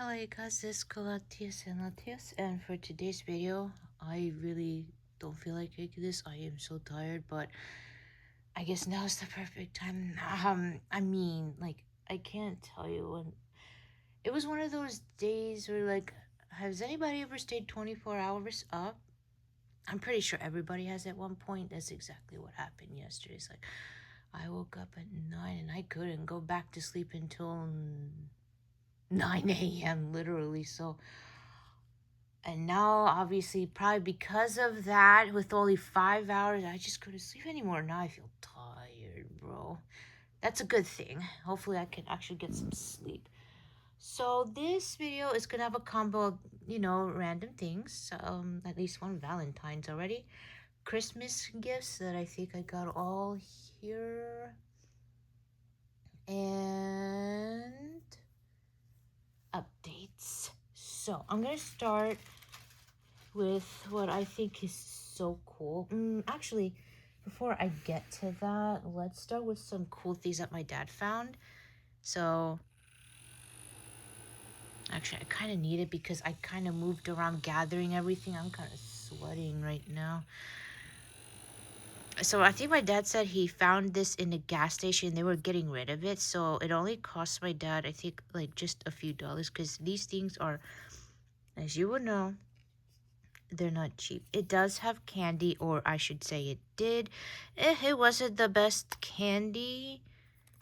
Hello you guys, this is Latias and Latias, and for today's video, I really don't feel like making this. I am so tired, but I guess now is the perfect time. I can't tell you when. It was one of those days where, like, has anybody ever stayed 24 hours up? I'm pretty sure everybody has at one point. That's exactly what happened yesterday. It's like, I woke up at 9 and I couldn't go back to sleep until 9 a.m. literally. So, and now obviously probably because of that, with only 5 hours, I just couldn't sleep anymore. Now I feel tired, bro. That's a good thing. Hopefully I can actually get some sleep. So this video is gonna have a combo of, random things. At least one Valentine's already. Christmas gifts that I think I got all here. And updates. So I'm gonna start with what I think is so cool. Actually, before I get to that, let's start with some cool things that my dad found. So actually, I kind of need it because I kind of moved around gathering everything. I'm kind of sweating right now. So I think my dad said he found this in a gas station. They were getting rid of it. So it only cost my dad, I think, like just a few dollars, because these things are, as you would know, they're not cheap. It does have candy, or I should say it did. It wasn't the best candy.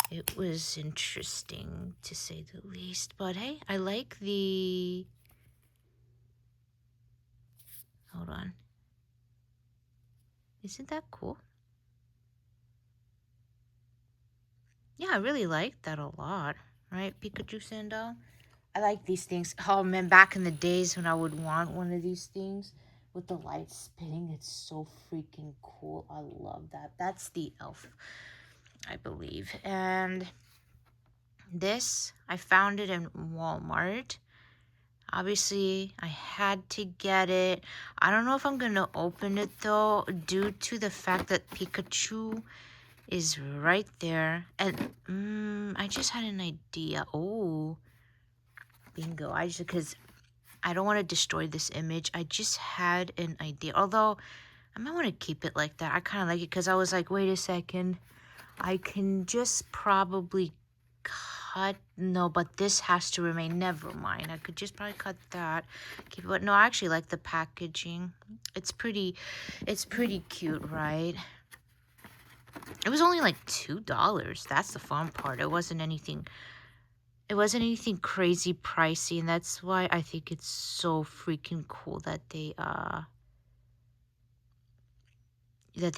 It was interesting, to say the least. But hey, I like the... Hold on. Isn't that cool? Yeah, I really like that a lot. Right, Pikachu Sandal? I like these things. Oh man, back in the days when I would want one of these things with the lights spinning, it's so freaking cool. I love that. That's the elf, I believe. And this, I found it in Walmart. Obviously, I had to get it. I don't know if I'm going to open it, though, due to the fact that Pikachu is right there. And I just had an idea. Oh, bingo. Because I don't want to destroy this image. I just had an idea. Although, I might want to keep it like that. I kind of like it because I was like, wait a second. I can just probably cut. No, but this has to remain. Never mind. I could just probably cut that. Keep it. But no, I actually like the packaging. It's pretty cute, right? It was only like $2. That's the fun part. It wasn't anything crazy pricey, and that's why I think it's so freaking cool that they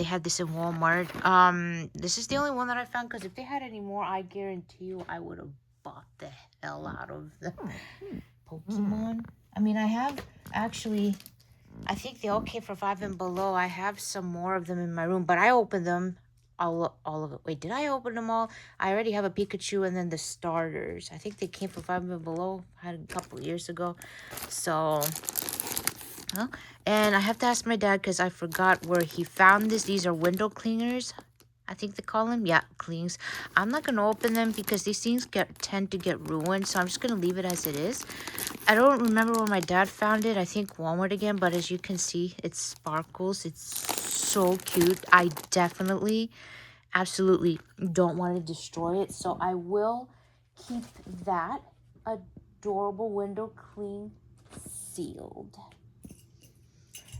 had this in Walmart. This is the only one that I found, because if they had any more, I guarantee you I would have bought the hell out of the Pokemon. I mean, I have actually, I think they all came for 5 and below. I have some more of them in my room, but I opened them all of it. Wait, did I open them all? I already have a Pikachu and then the starters. I think they came for 5 and below. I had a couple years ago. So, well, and I have to ask my dad because I forgot where he found this. These are window cleaners, I think they call them. Yeah, cleans. I'm not going to open them because these things tend to get ruined. So I'm just going to leave it as it is. I don't remember where my dad found it. I think Walmart again. But as you can see, it sparkles. It's so cute. I definitely, absolutely don't want to destroy it. So I will keep that adorable window clean sealed.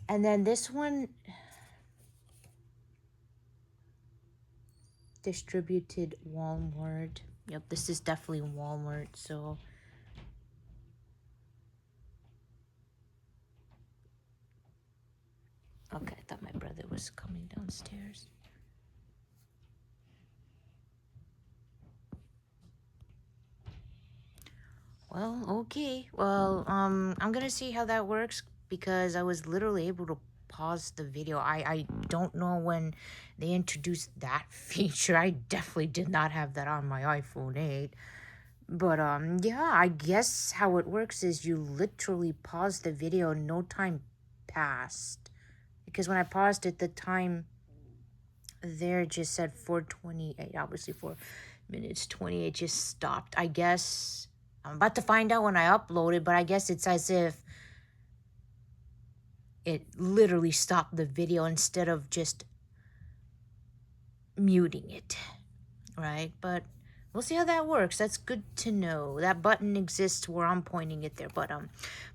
And then this one, distributed Walmart. Yep, this is definitely Walmart. So okay, I thought my brother was coming downstairs. Well, okay. Well, I'm gonna see how that works because I was literally able to pause the video. I don't know when they introduced that feature. I definitely did not have that on my iPhone 8. But yeah, I guess how it works is you literally pause the video, no time passed. Because when I paused it, the time there just said 4:28. Obviously 4 minutes 28 just stopped. I guess I'm about to find out when I upload it, but I guess it's as if it literally stopped the video instead of just muting it, right? But we'll see how that works. That's good to know. That button exists where I'm pointing it there. But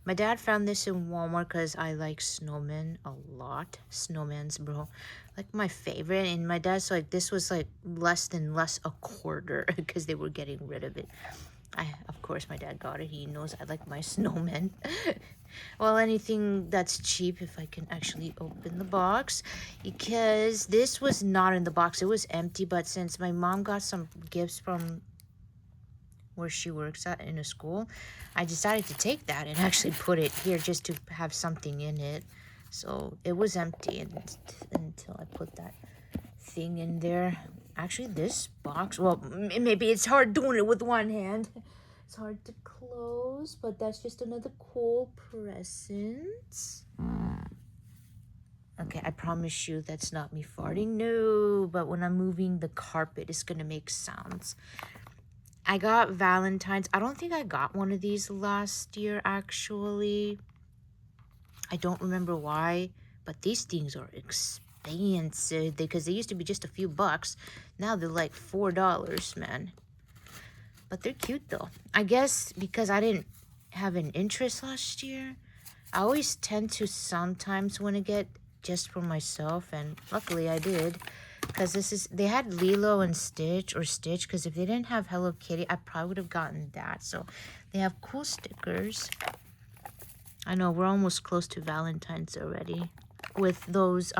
my dad found this in Walmart because I like snowmen a lot. Snowmans, bro, like my favorite. And my dad's like, this was like less a quarter because they were getting rid of it. Of course, my dad got it. He knows I like my snowmen. Well, anything that's cheap, if I can actually open the box, because this was not in the box. It was empty, but since my mom got some gifts from where she works at in a school, I decided to take that and actually put it here just to have something in it. So it was empty until I put that thing in there. Actually, this box, well, maybe it's hard doing it with one hand. It's hard to close, but that's just another cool present. Okay, I promise you that's not me farting. No, but when I'm moving the carpet, it's gonna make sounds. I got Valentine's. I don't think I got one of these last year, actually. I don't remember why, but these things are expensive because they used to be just a few bucks. Now they're like $4, man. But they're cute though. I guess because I didn't have an interest last year, I always tend to sometimes want to get just for myself, and luckily I did. Because they had Lilo and Stitch, or Stitch, because if they didn't have Hello Kitty, I probably would have gotten that. So they have cool stickers. I know we're almost close to Valentine's already, with those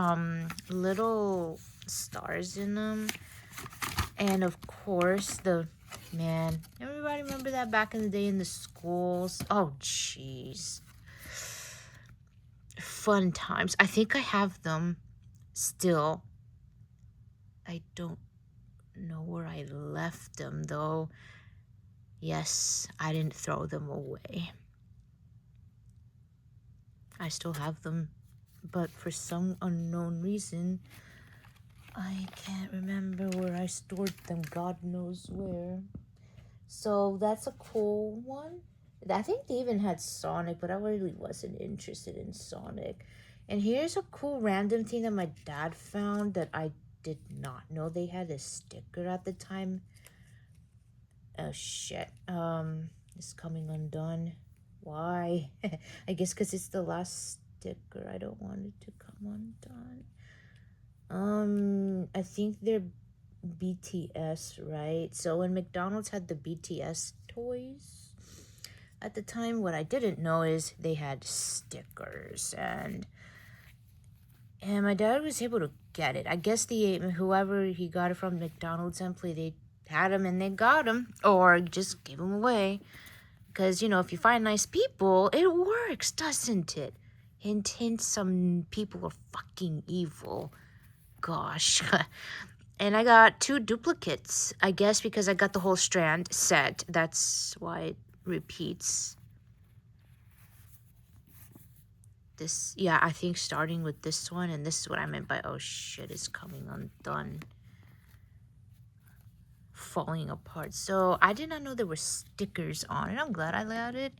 little stars in them. And of course man, everybody remember that back in the day in the schools? Oh jeez, fun times. I think I have them still. I don't know where I left them though. Yes, I didn't throw them away. I still have them, but for some unknown reason, I can't remember where I stored them. God knows where. So that's a cool one. I think they even had Sonic, but I really wasn't interested in Sonic. And here's a cool random thing that my dad found that I did not know they had a sticker at the time. Oh shit. It's coming undone. Why? I guess because it's the last sticker. I don't want it to come undone. I think they're BTS, right? So when McDonald's had the BTS toys at the time, what I didn't know is they had stickers, and my dad was able to get it. I guess whoever he got it from, McDonald's employee, they had them and they got them, or just gave them away. Because, you know, if you find nice people, it works, doesn't it? Hint, hint, some people are fucking evil. Gosh. And I got 2 duplicates, I guess, because I got the whole strand set. That's why it repeats. This, yeah, I think starting with this one, and this is what I meant by, oh shit, it's coming undone. Falling apart. So I did not know there were stickers on it. I'm glad I allowed it.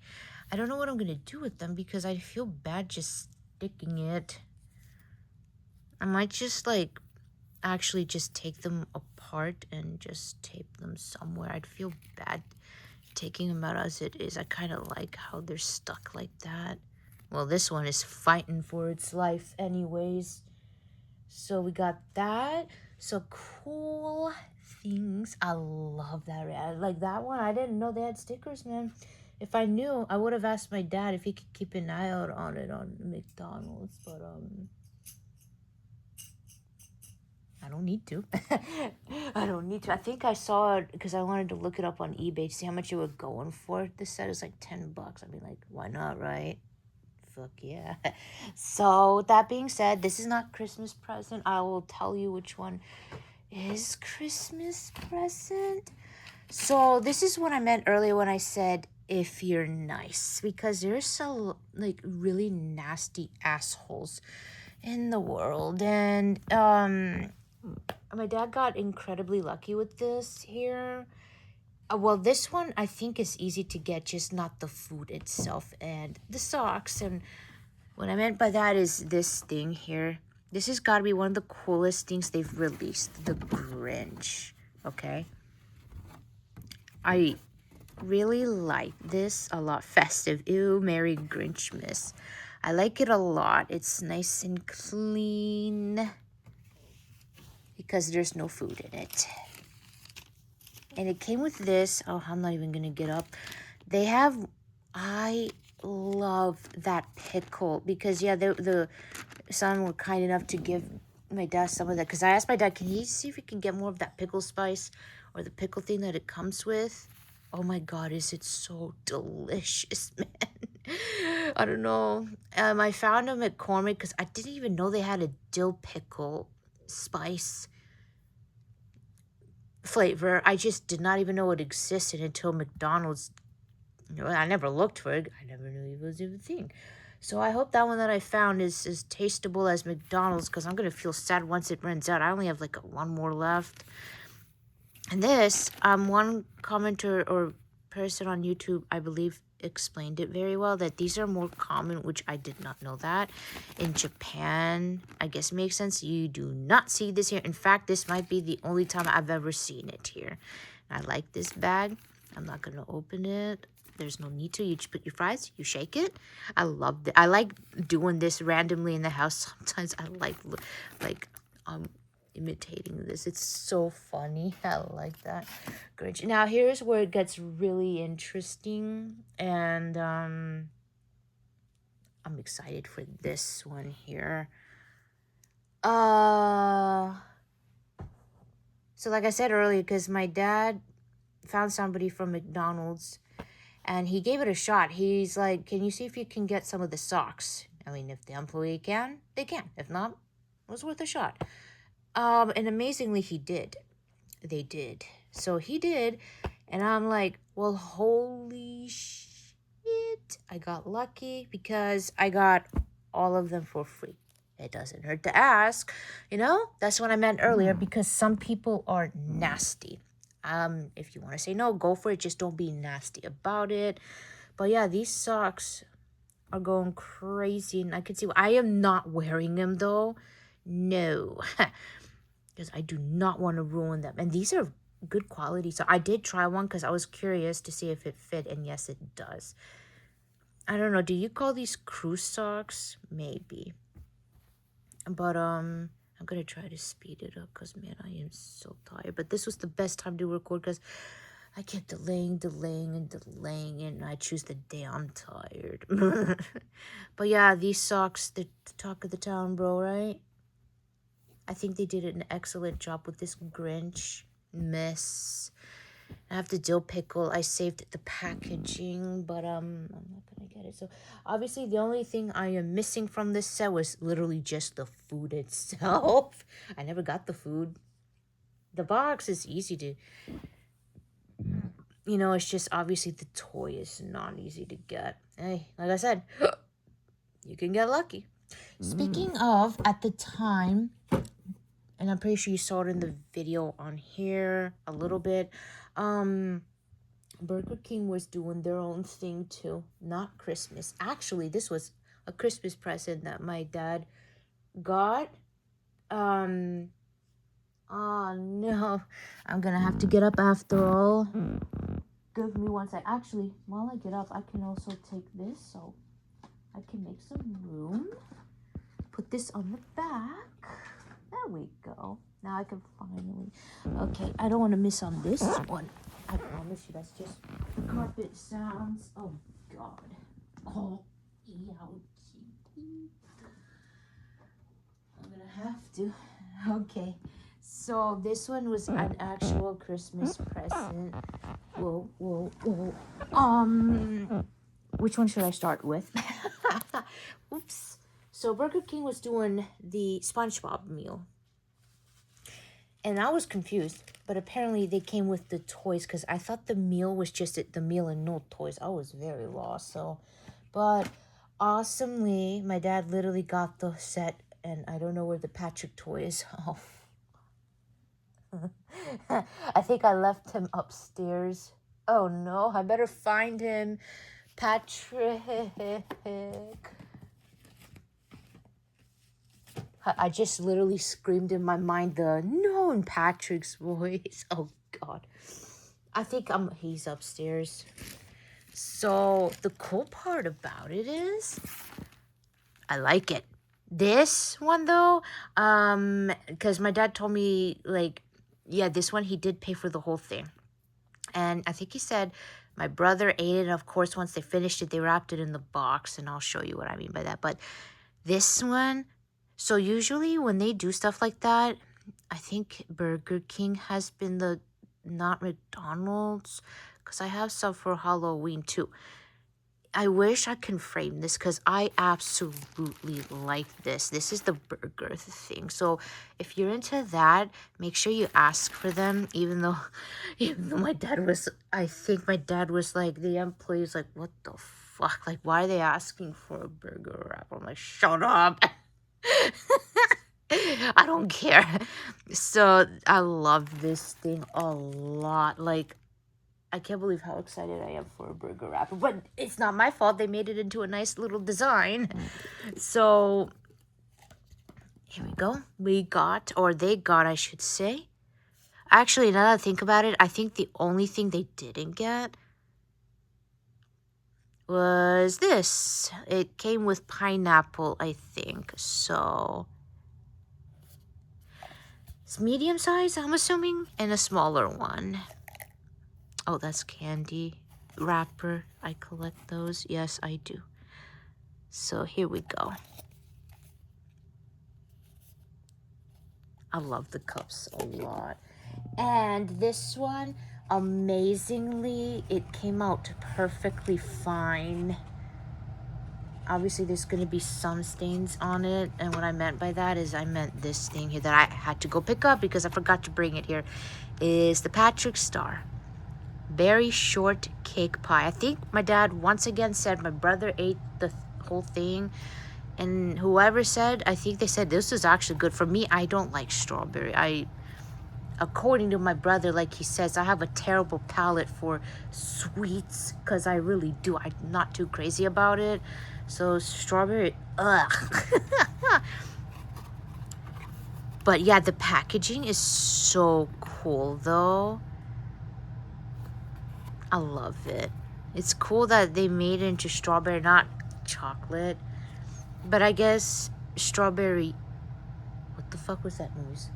I don't know what I'm gonna do with them because I feel bad just sticking it. I might just like actually just take them apart and just tape them somewhere. I'd feel bad taking them out as it is. I kind of like how they're stuck like that. Well, this one is fighting for its life anyways. So we got that. So cool things. I love that. I like that one. I didn't know they had stickers, man. If I knew, I would have asked my dad if he could keep an eye out on it on McDonald's, but I don't need to. I don't need to. I think I saw it because I wanted to look it up on eBay to see how much it was going for. This set is like $10. I mean, like, why not, right? Fuck yeah. So with that being said, this is not Christmas present. I will tell you which one is Christmas present. So this is what I meant earlier when I said if you're nice, because there's so like really nasty assholes in the world. And my dad got incredibly lucky with this here. Well, this one I think is easy to get, just not the food itself and the socks. And what I meant by that is this thing here. This has got to be one of the coolest things they've released, the Grinch. Okay, I really like this a lot. Festive. Ew, Merry Grinchmas. I like it a lot. It's nice and clean because there's no food in it. And it came with this. Oh, I'm not even gonna get up. They have, I love that pickle because yeah, the son were kind enough to give my dad some of that, because I asked my dad, can he see if he can get more of that pickle spice or the pickle thing that it comes with? Oh my god, is it so delicious, man. I don't know. I found them at Cormick because I didn't even know they had a dill pickle spice flavor. I just did not even know it existed until McDonald's. You know, I never looked for it. I never knew it was even a thing. So I hope that one that I found is as tasteable as McDonald's, because I'm going to feel sad once it runs out. I only have like one more left. And this, one commenter or person on YouTube, I believe, explained it very well, that these are more common, which I did not know that. In Japan, I guess it makes sense. You do not see this here. In fact, this might be the only time I've ever seen it here. I like this bag. I'm not going to open it. There's no need to. You just put your fries, you shake it. I love it. I like doing this randomly in the house. Sometimes I like imitating this. It's so funny. I like that. Grinch. Now here's where it gets really interesting, and I'm excited for this one here. So like I said earlier, because my dad found somebody from McDonald's and he gave it a shot. He's like, can you see if you can get some of the socks? I mean, if the employee can, they can. If not, it was worth a shot. And amazingly, he did. They did. So he did. And I'm like, well, holy shit. I got lucky because I got all of them for free. It doesn't hurt to ask. You know, that's what I meant earlier, because some people are nasty. If you want to say no, go for it. Just don't be nasty about it. But yeah, these socks are going crazy, and I can see I am not wearing them though. No, because I do not want to ruin them. And these are good quality. So I did try one because I was curious to see if it fit, and yes, it does. I don't know. Do you call these cruise socks? Maybe. But I'm gonna try to speed it up because man, I am so tired. But this was the best time to record because I kept delaying, and I choose the day I'm tired. But yeah, these socks, the talk of the town, bro, right? I think they did an excellent job with this Grinch mess. I have the dill pickle. I saved the packaging, but I'm not gonna get it. So obviously the only thing I am missing from this set was literally just the food itself. I never got the food. The box is easy to, you know, it's just obviously the toy is not easy to get. Hey, like I said, you can get lucky. Speaking of, at the time, and I'm pretty sure you saw it in the video on here a little bit, Burger King was doing their own thing too. Not Christmas. Actually, this was a Christmas present that my dad got. Oh no. I'm gonna have to get up after all. Give me one sec. Actually, while I get up, I can also take this so I can make some room. Put this on the back. There we go. Now I can finally. Okay, I don't want to miss on this one. I promise you, that's just carpet sounds. Oh God. Oh, ouchie. I'm gonna have to. Okay. So this one was an actual Christmas present. Whoa, whoa, whoa. Which one should I start with? Oops. So Burger King was doing the SpongeBob meal. And I was confused, but apparently they came with the toys because I thought the meal was just the meal and no toys. I was very lost. So, but awesomely, my dad literally got the set, and I don't know where the Patrick toy is. Oh, I think I left him upstairs. Oh no, I better find him. Patrick. I just literally screamed in my mind the known Patrick's voice. Oh God. I think he's upstairs. So the cool part about it is I like it. This one though, because my dad told me like, yeah, this one he did pay for the whole thing. And I think he said my brother ate it. And of course, once they finished it, they wrapped it in the box. And I'll show you what I mean by that. But this one, so usually when they do stuff like that, I think Burger King has been the, not McDonald's, because I have some for Halloween too. I wish I can frame this because I absolutely like this. This is the burger thing. So if you're into that, make sure you ask for them. Even though my dad was, I think my dad was like, the employee's like, what the fuck? Like, why are they asking for a burger wrap? I'm like, shut up. I don't care. So I love this thing a lot. Like, I can't believe how excited I am for a burger wrapper. But it's not my fault. They made it into a nice little design. So here we go. We got, or they got, I should say. Actually, now that I think about it, I think the only thing they didn't get was this. It came with pineapple, I think. So it's medium size, I'm assuming, and a smaller one. Oh, that's candy wrapper. I collect those. Yes, I do. So here we go. I love the cups a lot. And this one, amazingly, it came out perfectly fine. Obviously, there's going to be some stains on it. And what I meant by that is I meant this thing here that I had to go pick up because I forgot to bring it here. Is the Patrick Star. Very short cake pie. I think my dad once again said my brother ate the whole thing. And whoever said, I think they said this is actually good. For me, I don't like strawberry. According to my brother, like he says, I have a terrible palate for sweets. Because I really do. I'm not too crazy about it. So strawberry, ugh. But yeah, the packaging is so cool though. I love it. It's cool that they made it into strawberry, not chocolate. But I guess strawberry... What the fuck was that noise?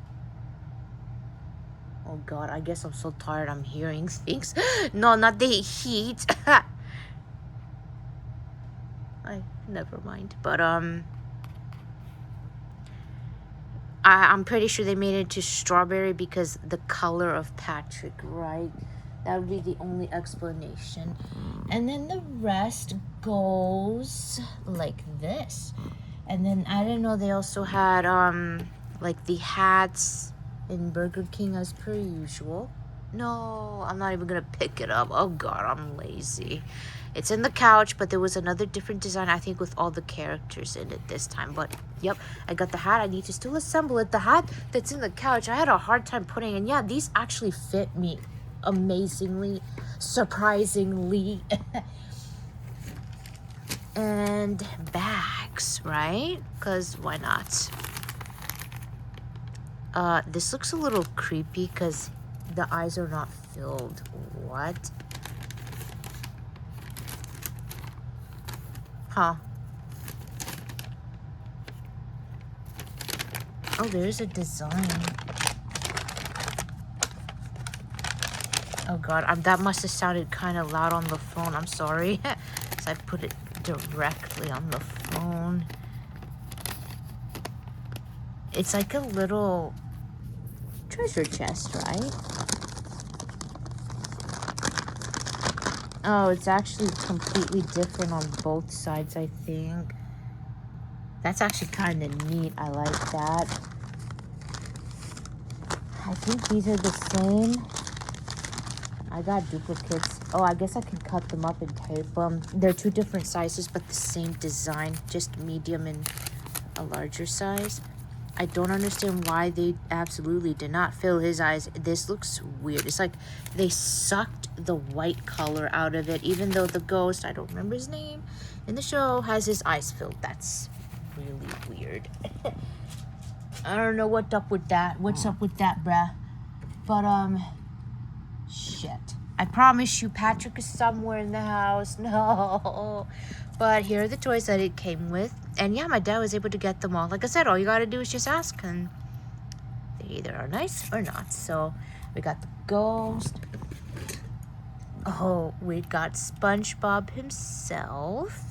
Oh God, I guess I'm so tired I'm hearing things. No, not the heat. Never mind. But I'm pretty sure they made it into strawberry because the color of Patrick, right? That would be the only explanation. And then the rest goes like this. And then I didn't know they also had like the hats in Burger King as per usual. No, I'm not even gonna pick it up. Oh God, I'm lazy. It's in the couch, but there was another different design, I think, with all the characters in it this time. But yep, I got the hat. I need to still assemble it. The hat that's in the couch, I had a hard time putting in. Yeah, these actually fit me amazingly, surprisingly. And bags, right? Because why not? This looks a little creepy because the eyes are not filled. What? Huh. Oh, there's a design. Oh God, that must have sounded kind of loud on the phone. I'm sorry. So I put it directly on the phone. It's like a little treasure chest, right? Oh, it's actually completely different on both sides, I think. That's actually kind of neat. I like that. I think these are the same. I got duplicates. Oh, I guess I can cut them up and tape them. They're two different sizes, but the same design. Just medium and a larger size. I don't understand why they absolutely did not fill his eyes. This looks weird. It's like they sucked the white color out of it, even though the ghost, I don't remember his name, in the show has his eyes filled. That's really weird. I don't know what's up with that. What's up with that, bruh? But, shit. I promise you Patrick is somewhere in the house. No. But here are the toys that it came with. And yeah, my dad was able to get them all. Like I said, all you gotta do is just ask, and they either are nice or not. So we got the ghost. Oh, we got SpongeBob himself.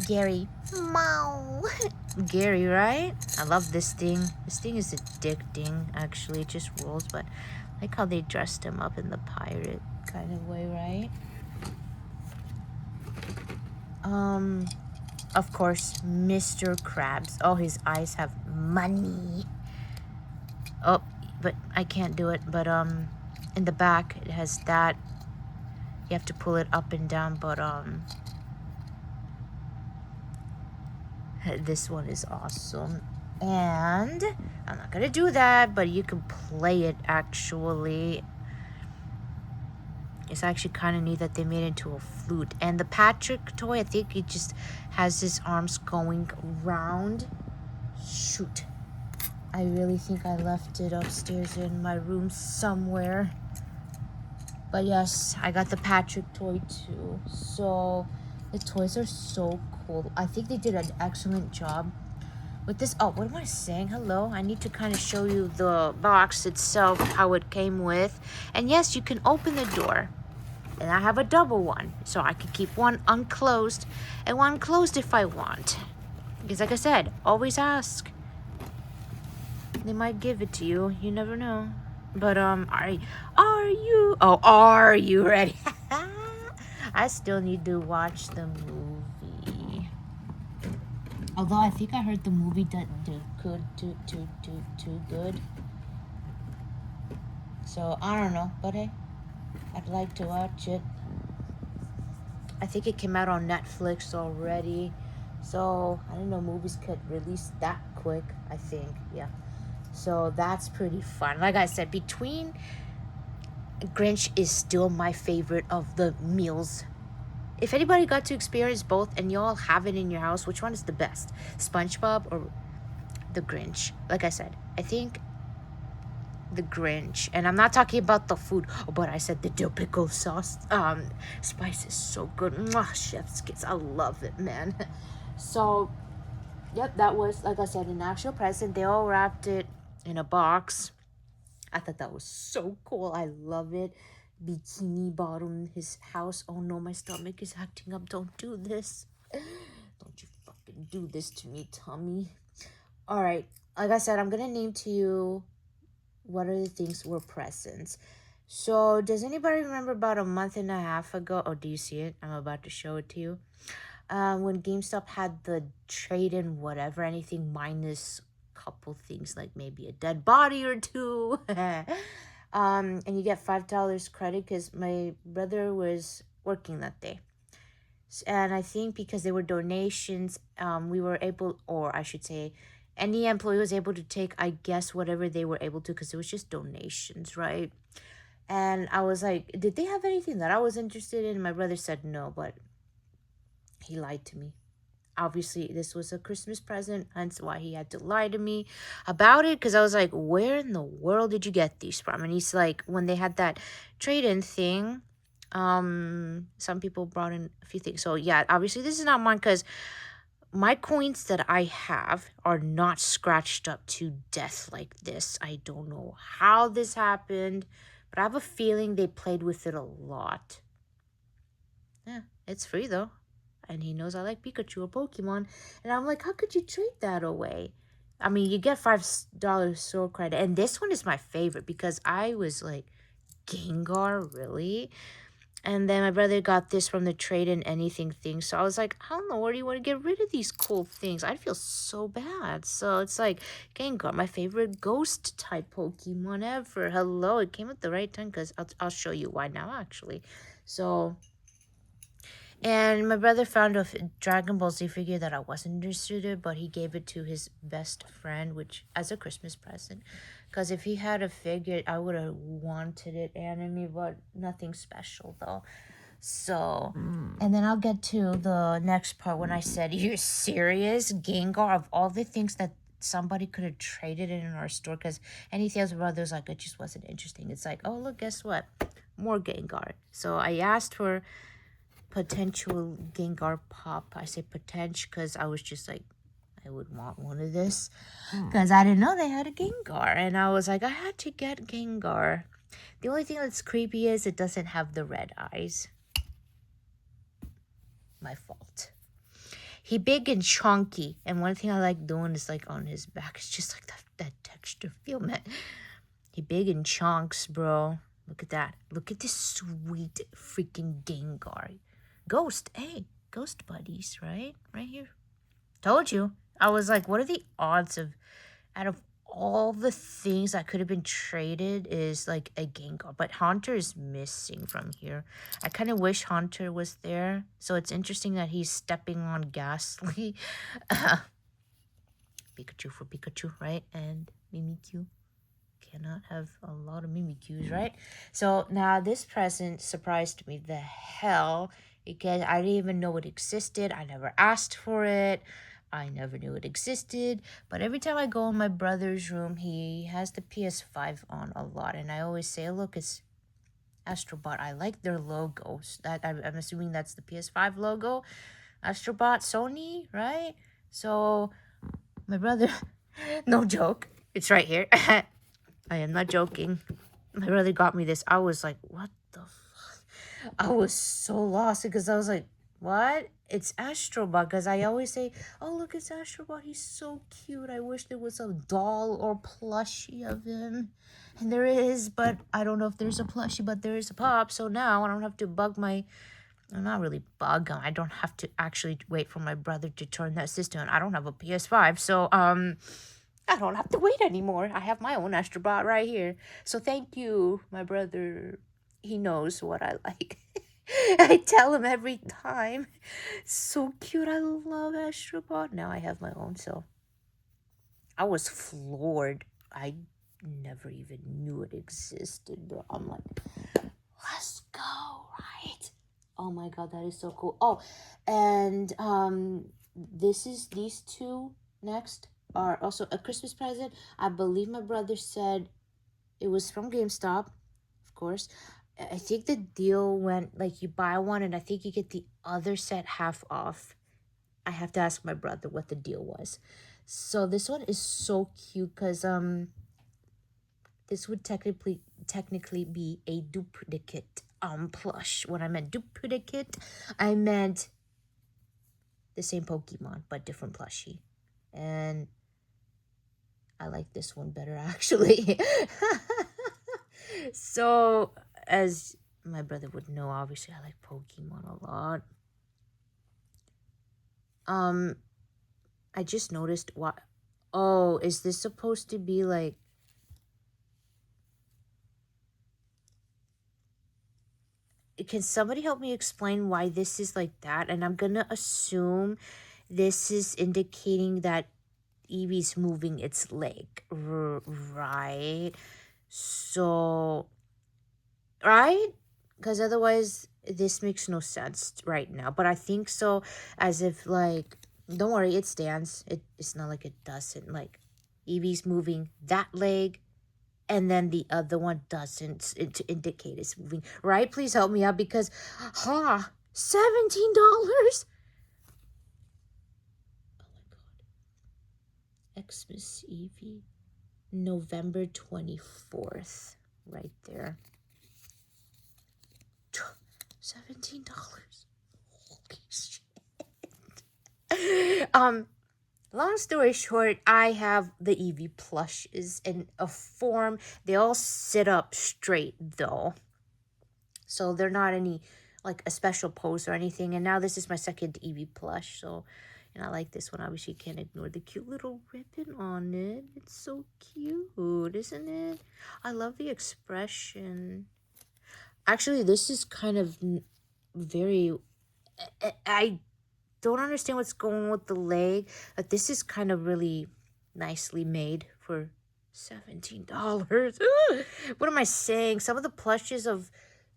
Gary. Meow. Gary, right? I love this thing. This thing is addicting, actually. It just rolls, but I like how they dressed him up in the pirate kind of way, right? Of course, Mr. Krabs. Oh, his eyes have money. Oh, but I can't do it. But, in the back, it has that. You have to pull it up and down, but, this one is awesome. And I'm not gonna do that, but you can play it, actually. It's actually kind of neat that they made it into a flute. And the Patrick toy, I think it just has his arms going round. Shoot. I really think I left it upstairs in my room somewhere. But yes, I got the Patrick toy too. So the toys are so cool. I think they did an excellent job with this. Oh, what am I saying? Hello. I need to kind of show you the box itself, how it came with. And yes, you can open the door. And I have a double one, so I can keep one unclosed and one closed if I want. Because like I said, always ask. They might give it to you. You never know. But are you ready? I still need to watch the movie. Although I think I heard the movie doesn't do too good. So I don't know, but hey, I'd like to watch it. I think it came out on Netflix already. So I didn't know movies could release that quick, I think. Yeah. So that's pretty fun. Like I said, between Grinch is still my favorite of the meals. If anybody got to experience both and y'all have it in your house, which one is the best? SpongeBob or the Grinch? Like I said, I think the Grinch. And I'm not talking about the food, but I said the dill pickle sauce. Spice is so good. Mwah, chef's kiss. I love it, man. So, yep, that was, like I said, an actual present. They all wrapped it in a box. I thought that was so cool. I love it. Bikini Bottom, his house. Oh no, my stomach is acting up. Don't do this. Don't you fucking do this to me, Tommy. Alright, like I said, I'm gonna name to you what are the things were presents. So, does anybody remember about a month and a half ago? Oh, do you see it? I'm about to show it to you. When GameStop had the trade-in whatever, anything minus couple things like maybe a dead body or two. And you get $5 credit because my brother was working that day. And I think because they were donations, we were able, or I should say, any employee was able to take, I guess, whatever they were able to, because it was just donations, right? And I was like, did they have anything that I was interested in? My brother said no, but he lied to me. Obviously, this was a Christmas present, hence why he had to lie to me about it, because I was like, where in the world did you get these from? And he's like, when they had that trade-in thing, some people brought in a few things. So yeah, obviously this is not mine, because my coins that I have are not scratched up to death like this. I don't know how this happened, but I have a feeling they played with it a lot. Yeah, it's free though. And he knows I like Pikachu or Pokemon. And I'm like, how could you trade that away? I mean, you get $5 store credit. And this one is my favorite because I was like, Gengar, really? And then my brother got this from the trade in anything thing. So I was like, I don't know, where do you want to get rid of these cool things? I feel so bad. So it's like, Gengar, my favorite ghost type Pokemon ever. Hello, it came at the right time because I'll show you why now, actually. So And my brother found a Dragon Ball Z figure that I wasn't interested in, but he gave it to his best friend, which as a Christmas present. Because if he had a figure, I would have wanted it anime, but nothing special though. So, and then I'll get to the next part when I said, "You're serious, Gengar? Of all the things that somebody could have traded in our store, because anything else about there's like it just wasn't interesting. It's like, oh look, guess what? More Gengar." So I asked for potential Gengar pop. I say potential because I was just like, I would want one of this because I didn't know they had a Gengar, and I was like, I had to get Gengar. The only thing that's creepy is it doesn't have the red eyes. My fault. He big and chunky, and one thing I like doing is like on his back. It's just like that texture feel, man. He big in chunks, bro. Look at that. Look at this sweet freaking Gengar. Ghost, hey, ghost buddies, right? Right here. Told you. I was like, what are the odds of, out of all the things that could have been traded is like a Gengar, but Haunter is missing from here. I kind of wish Haunter was there. So it's interesting that he's stepping on Ghastly. Pikachu for Pikachu, right? And Mimikyu. Cannot have a lot of Mimikyus, right? So now this present surprised me the hell because I didn't even know it existed. I never asked for it. I never knew it existed. But every time I go in my brother's room, he has the PS5 on a lot. And I always say, look, it's Astrobot. I like their logos. I'm assuming that's the PS5 logo. Astrobot, Sony, right? So my brother, no joke, it's right here. I am not joking. My brother got me this. I was like, what the fuck? I was so lost because I was like, what? It's Astrobot. Because I always say, oh, look, it's Astrobot. He's so cute. I wish there was a doll or plushie of him. And there is, but I don't know if there's a plushie, but there is a pop. So now I don't have to bug my... not really bug him. I don't have to actually wait for my brother to turn that system on. I don't have a PS5. So, I don't have to wait anymore. I have my own Astrobot right here. So thank you, my brother. He knows what I like. I tell him every time. So cute. I love Astrobot. Now I have my own. So I was floored. I never even knew it existed, bro. I'm like, let's go, right? Oh my god, that is so cool. Oh, and these two next are also a Christmas present. I believe my brother said it was from GameStop, of course. I think the deal went like you buy one and I think you get the other set half off. I have to ask my brother what the deal was. So this one is so cute because this would technically be a duplicate plush. When I meant duplicate, I meant the same Pokemon but different plushie. And I like this one better actually. So as my brother would know, obviously I like Pokemon a lot. I just noticed what... Oh, is this supposed to be like... Can somebody help me explain why this is like that? And I'm gonna assume this is indicating that Eevee's moving its leg, right? So, right? Because otherwise, this makes no sense right now. But I think so, as if like, don't worry, it stands. It's not like it doesn't. Like, Eevee's moving that leg, and then the other one doesn't to indicate it's moving, right? Please help me out because, $17. Oh my god. Xmas Eevee, November 24th, right there. $17. Holy shit. Long story short, I have the Eevee plushes in a form. They all sit up straight though. So they're not any like a special pose or anything. And now this is my second Eevee plush. So, and I like this one. Obviously, you can't ignore the cute little ribbon on it. It's so cute, isn't it? I love the expression. Actually, this is kind of very I don't understand what's going on with the leg. But this is kind of really nicely made for $17. What am I saying? Some of the plushes of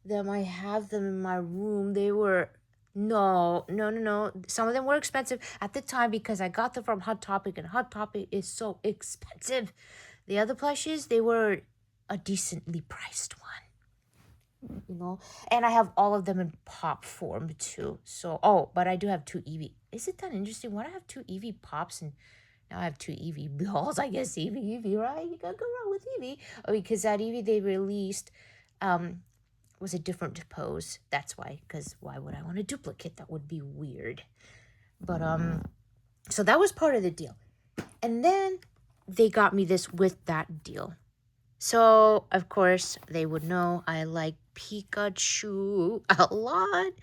them, I have them in my room. They were no. Some of them were expensive at the time because I got them from Hot Topic, and Hot Topic is so expensive. The other plushes, they were a decently priced one. And I have all of them in pop form too. So, but I do have two Eevee. Is it that interesting? Why do I have two Eevee pops and now I have two Eevee balls? I guess Eevee, right? You gotta go wrong with Eevee. Oh, because that Eevee they released was a different pose. That's why. Because why would I want a duplicate? That would be weird. But so that was part of the deal. And then they got me this with that deal. So, of course, they would know I like Pikachu a lot.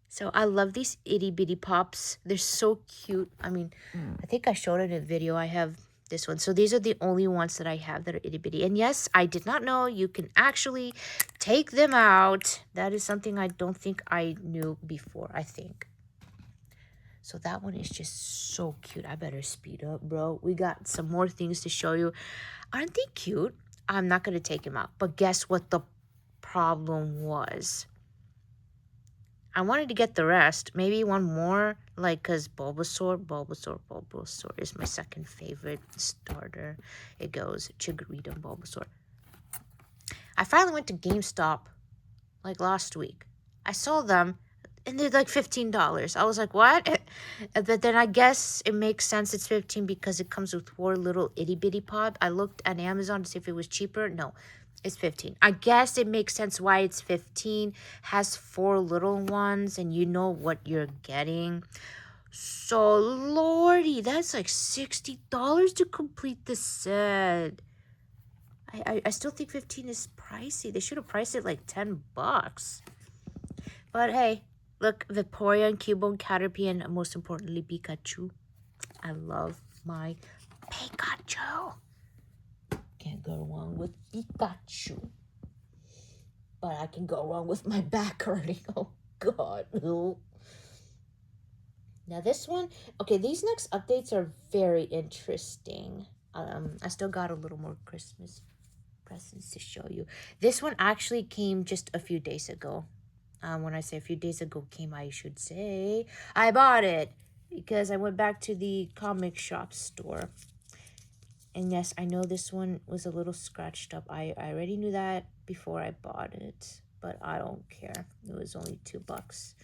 So I love these itty bitty pops. They're so cute. I mean, I think I showed it in a video. I have this one. So these are the only ones that I have that are itty bitty. And yes, I did not know you can actually take them out. That is something I don't think I knew before, I think. So that one is just so cute. I better speed up, bro. We got some more things to show you. Aren't they cute? I'm not going to take him out. But guess what the problem was? I wanted to get the rest. Maybe one more. Like, because Bulbasaur is my second favorite starter. It goes Chikorita and Bulbasaur. I finally went to GameStop like last week. I saw them. And they're like $15. I was like, what? But then I guess it makes sense it's 15 because it comes with 4 little itty bitty pop. I looked at Amazon to see if it was cheaper. No, it's 15. I guess it makes sense why it's 15. Has 4 little ones and you know what you're getting. So, lordy, that's like $60 to complete the set. I still think 15 is pricey. They should have priced it like $10. But hey. Look, Vaporeon, Cubone, Caterpie, and most importantly, Pikachu. I love my Pikachu. Can't go wrong with Pikachu. But I can go wrong with my back hurting. Oh, God. Now, this one... Okay, these next updates are very interesting. I still got a little more Christmas presents to show you. This one actually came just a few days ago. When I say a few days ago came, I should say I bought it because I went back to the comic shop store. And yes, I know this one was a little scratched up. I already knew that before I bought it, but I don't care. It was only $2.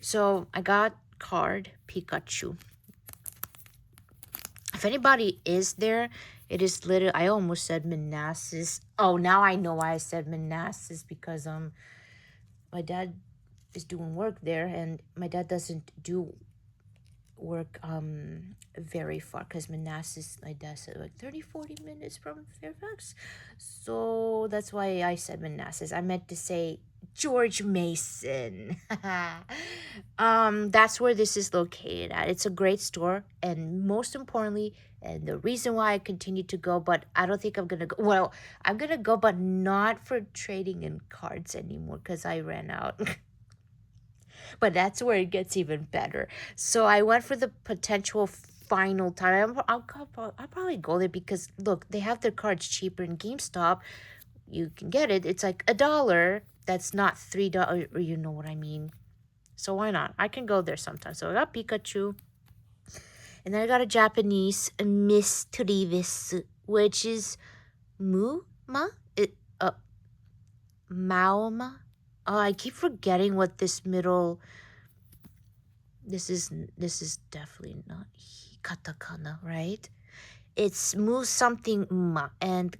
So I got card Pikachu. If anybody is there, it is literally, I almost said Manassas. Oh, now I know why I said Manassas because my dad is doing work there, and my dad doesn't do work very far because Manassas, my dad said, like 30-40 minutes from Fairfax. So that's why I said Manassas. I meant to say George Mason. That's where this is located at. It's a great store, and most importantly, and the reason why I continue to go, but I don't think I'm gonna go. Well, I'm gonna go, but not for trading in cards anymore because I ran out. But that's where it gets even better. So I went for the potential final time. I'll probably go there because look, they have their cards cheaper in GameStop. You can get it. It's like $1. That's not $3, or you know what I mean. So why not? I can go there sometime. So I got Pikachu. And then I got a Japanese Mischievous, which is Maoma? Maoma? Oh, I keep forgetting what this middle... This is definitely not katakana, right? It's Mu something ma and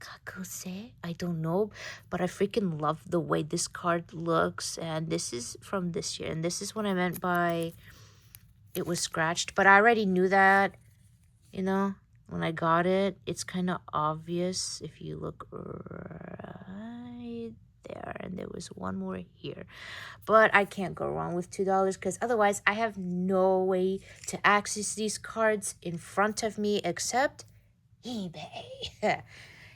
kakuse. I don't know, but I freaking love the way this card looks. And this is from this year. And this is what I meant by it was scratched. But I already knew that, you know, when I got it. It's kind of obvious if you look right there. And there was one more here. But I can't go wrong with $2 because otherwise I have no way to access these cards in front of me except eBay.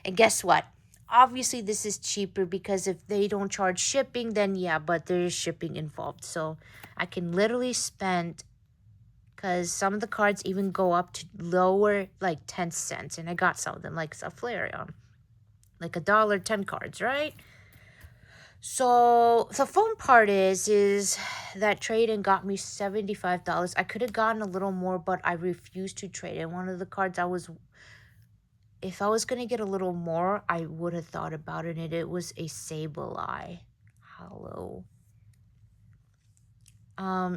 And guess what? obviously this is cheaper because if they don't charge shipping, then yeah, but there's shipping involved. So I can literally spend, because some of the cards even go up to lower, like 10 cents. And I got some of them, like a Flareon, like $1.10 cards, right? So the fun part is that trade-in got me $75. I could have gotten a little more, but I refused to trade in. One of the cards if I was going to get a little more, I would have thought about it. And it was a Sableye. Hello.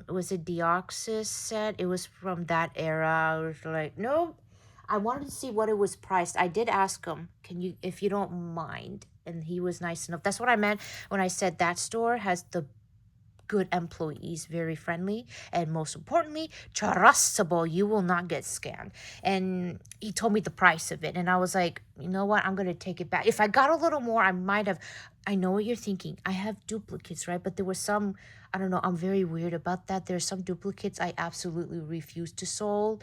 It was a Deoxys set. It was from that era. I was like, nope. I wanted to see what it was priced. I did ask him, can you, if you don't mind? And he was nice enough. That's what I meant when I said that store has the good employees, very friendly, and most importantly, trustable. You will not get scammed. And he told me the price of it, and I was like, you know what, I'm gonna take it back. If I got a little more, I might have. I know what you're thinking. I have duplicates, right? But there was some, I don't know, I'm very weird about that. There's some duplicates I absolutely refuse to sell.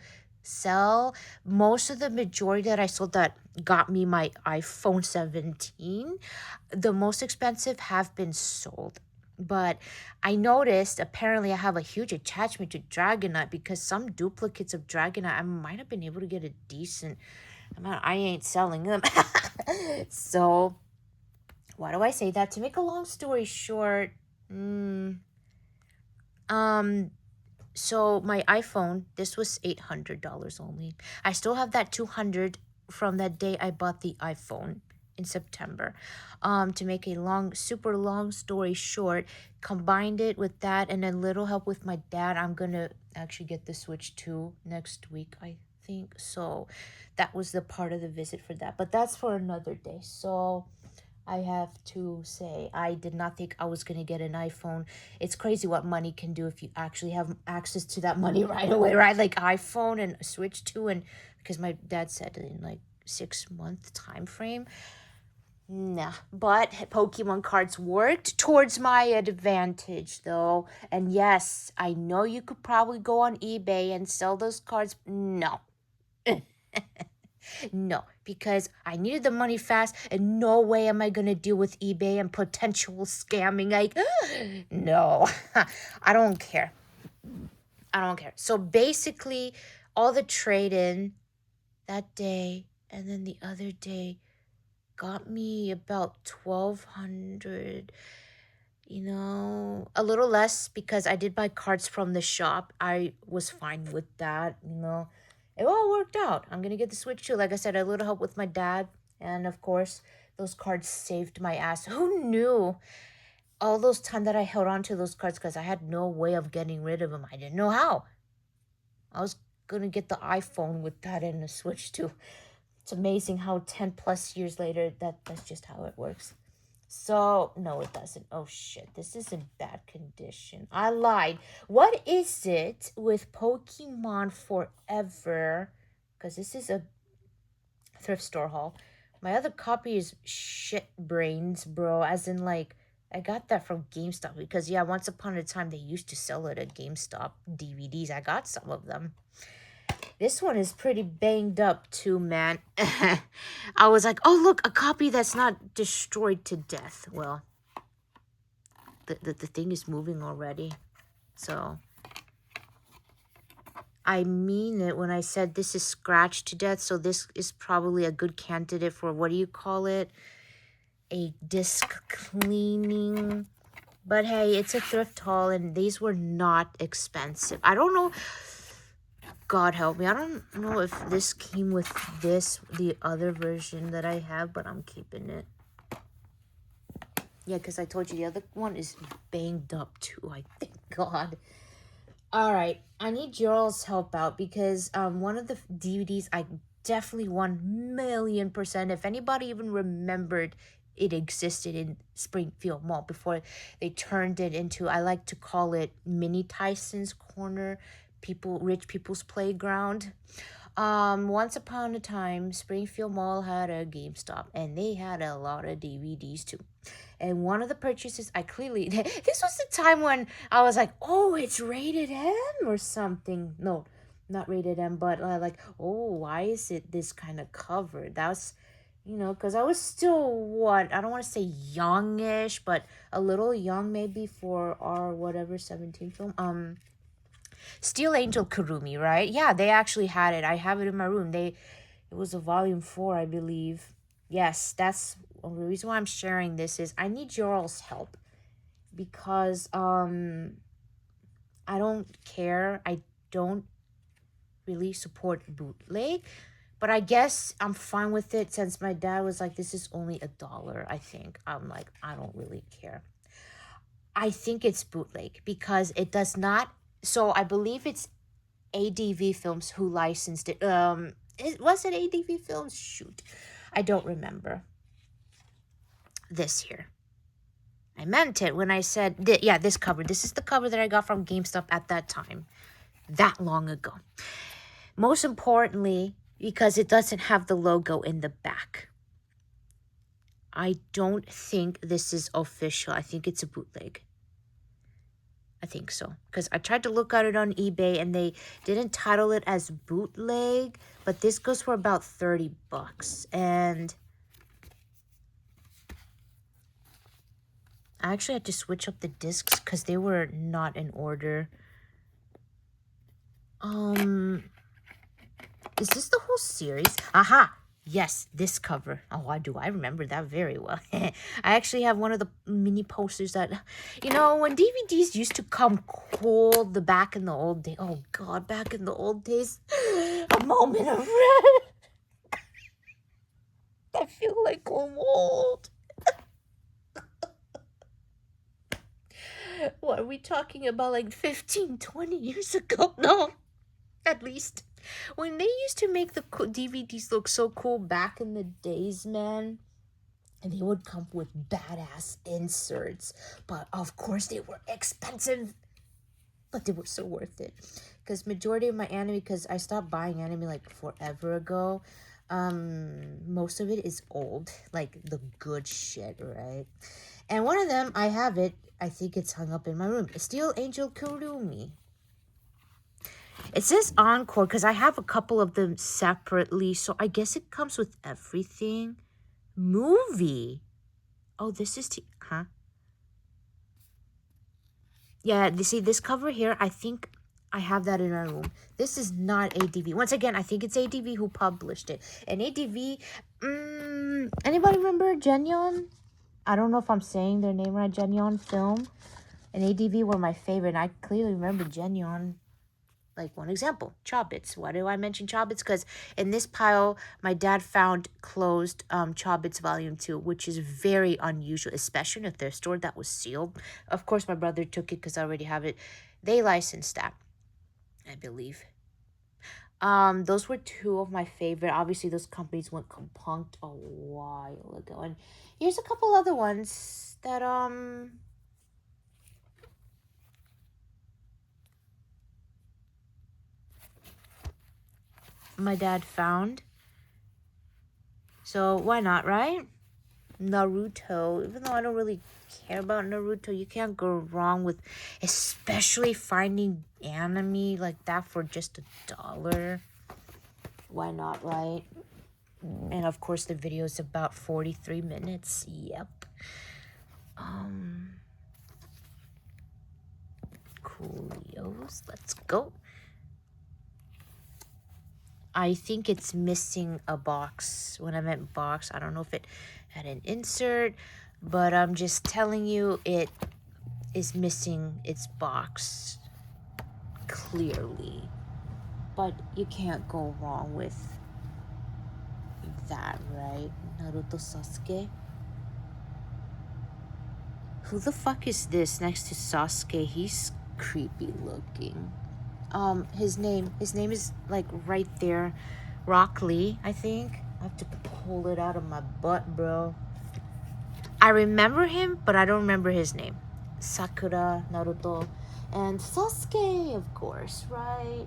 Most of the majority that I sold that got me my iPhone 17, the most expensive, have been sold. But I noticed apparently I have a huge attachment to Dragonite, because some duplicates of Dragonite I might have been able to get a decent amount. I ain't selling them. So why do I say that? To make a long story short, so my iPhone, this was $800 only. I still have that $200 from that day I bought the iPhone in September. To make a super long story short, combined it with that and a little help with my dad, I'm gonna actually get the Switch 2 next week, I think. So that was the part of the visit for that. But that's for another day. So I have to say, I did not think I was going to get an iPhone. It's crazy what money can do if you actually have access to that money right away, right? Like iPhone and Switch 2, and because my dad said in like 6-month time frame. Nah, but Pokemon cards worked towards my advantage, though. And yes, I know you could probably go on eBay and sell those cards. No. No, because I needed the money fast, and no way am I going to deal with eBay and potential scamming. Like, no, I don't care. I don't care. So basically, all the trade-in that day and then the other day got me about 1,200. You know, a little less because I did buy cards from the shop. I was fine with that, you know. It all worked out. I'm going to get the Switch too. Like I said, a little help with my dad. And of course, those cards saved my ass. Who knew all those time that I held on to those cards, because I had no way of getting rid of them. I didn't know how. I was going to get the iPhone with that and the Switch too. It's amazing how 10 plus years later, that's just how it works. So, no, it doesn't. Oh, shit. This is in bad condition. I lied. What is it with Pokemon Forever? Because this is a thrift store haul. My other copy is shit brains, bro. As in, like, I got that from GameStop. Because, yeah, once upon a time, they used to sell it at GameStop DVDs. I got some of them. This one is pretty banged up too, man. I was like, oh, look, a copy that's not destroyed to death. Well, the thing is moving already. So, I mean it when I said this is scratched to death. So this is probably a good candidate for, what do you call it? A disc cleaning. But hey, it's a thrift haul and these were not expensive. I don't know. God help me. I don't know if this came with the other version that I have, but I'm keeping it. Yeah, because I told you the other one is banged up too. I thank God. All right. I need y'all's help out because one of the DVDs I definitely 1,000,000%, if anybody even remembered it existed in Springfield Mall before they turned it into, I like to call it Mini Tyson's Corner, rich people's playground. Once upon a time, Springfield Mall had a GameStop, and they had a lot of DVDs too. And one of the purchases, I clearly, this was the time when I was like, oh, it's rated M or something. No, not rated M, but like, oh, why is it this kind of cover? You know, because I was still, what, I don't want to say youngish, but a little young maybe for our whatever 17 film. Steel Angel Kurumi, right? Yeah, they actually had it. I have it in my room. It was a volume 4, I believe. Yes, that's the reason why I'm sharing this is I need your all's help because I don't care. I don't really support bootleg, but I guess I'm fine with it since my dad was like, this is only $1, I think. I'm like, I don't really care. I think it's bootleg because it does not. So I believe it's ADV Films who licensed it. Was it ADV Films? Shoot, I don't remember. This here. I meant it when I said, yeah, this cover. This is the cover that I got from GameStop at that time, that long ago. Most importantly, because it doesn't have the logo in the back. I don't think this is official. I think it's a bootleg. I think so. Because I tried to look at it on eBay and they didn't title it as bootleg, but this goes for about $30. And I actually had to switch up the discs because they were not in order. Is this the whole series? Aha! Yes, this cover. Oh, I remember that very well. I actually have one of the mini posters that, you know, when DVDs used to come cold, back in the old days. Oh, God, back in the old days. A moment of red. I feel like I'm old. What are we talking about, like 15, 20 years ago? No, at least. When they used to make the DVDs look so cool back in the days, man, and they would come with badass inserts. But of course, they were expensive, but they were so worth it. Because majority of my anime, because I stopped buying anime like forever ago, most of it is old, like the good shit, right? And one of them, I have it. I think it's hung up in my room. Steel Angel Kurumi. It says Encore because I have a couple of them separately. So I guess it comes with everything. Movie. Oh, this is... huh? Yeah, you see this cover here? I think I have that in our room. This is not ADV. Once again, I think it's ADV who published it. And ADV... anybody remember Genyon? I don't know if I'm saying their name right. Genyon Film and ADV were my favorite. And I clearly remember Genyon. Like one example, Chobits. Why do I mention Chobits? Because in this pile, my dad found closed Chobits Volume 2, which is very unusual, especially if they're stored that was sealed. Of course, my brother took it because I already have it. They licensed that, I believe. Those were two of my favorite. Obviously, those companies went compunked a while ago. And here's a couple other ones that my dad found. So why not, right? Naruto, even though I don't really care about Naruto, you can't go wrong with especially finding anime like that for just $1. Why not, right? And of course the video is about 43 minutes. Yep. Coolios, let's go. I think it's missing a box. When I meant box, I don't know if it had an insert, but I'm just telling you it is missing its box clearly. But you can't go wrong with that, right? Naruto Sasuke. Who the fuck is this next to Sasuke? He's creepy looking. His name is like right there. Rock Lee, I think. I have to pull it out of my butt, bro. I remember him, but I don't remember his name. Sakura, Naruto, and Sasuke, of course, right?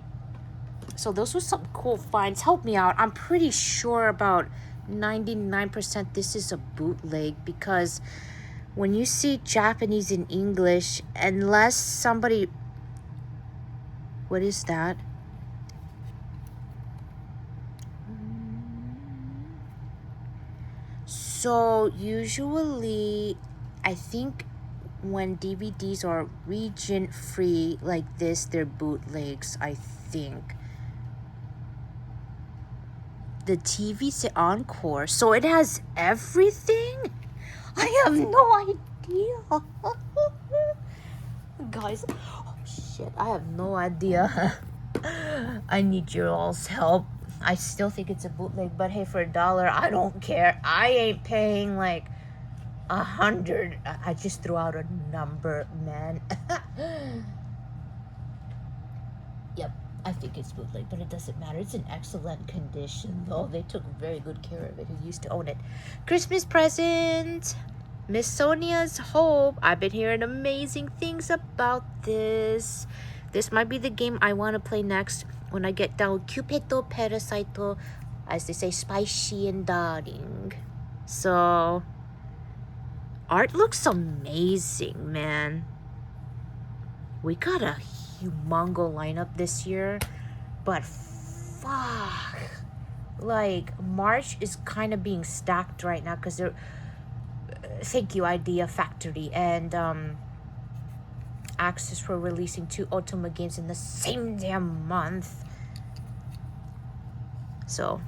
So those were some cool finds. Help me out. I'm pretty sure about 99% this is a bootleg because when you see Japanese and English, unless somebody... What is that? So usually, I think when DVDs are region free like this, they're bootlegs, I think. The TV say Encore, so it has everything? I have no idea. Guys, oh shit, I have no idea. I need your all's help. I still think it's a bootleg, but hey, for $1, I don't care. I ain't paying like 100. I just threw out a number, man. Yep, I think it's bootleg, but it doesn't matter. It's in excellent condition, though. They took very good care of it, who used to own it. Christmas present. Miss Sonia's Hope. I've been hearing amazing things about this. This might be the game I want to play next when I get down Cupido Parasito, as they say, spicy and darling. So, art looks amazing, man. We got a humongo lineup this year, but fuck. Like, March is kind of being stacked right now because they're... Thank you, Idea Factory and Axis for releasing 2 Otome games in the same damn month. So,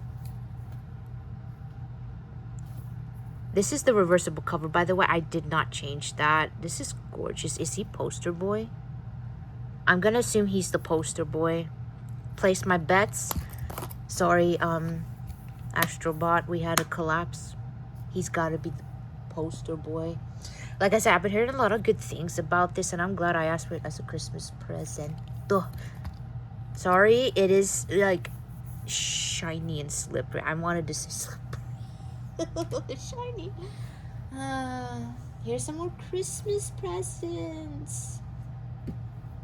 this is the reversible cover. By the way, I did not change that. This is gorgeous. Is he poster boy? I'm gonna assume he's the poster boy. Place my bets. Sorry, Astrobot, we had a collapse. He's gotta be the poster boy. Like I said, I've been hearing a lot of good things about this, and I'm glad I asked for it as a Christmas present. Ugh. Sorry, it is like shiny and slippery. I wanted to say slippery. Shiny. Here's some more Christmas presents.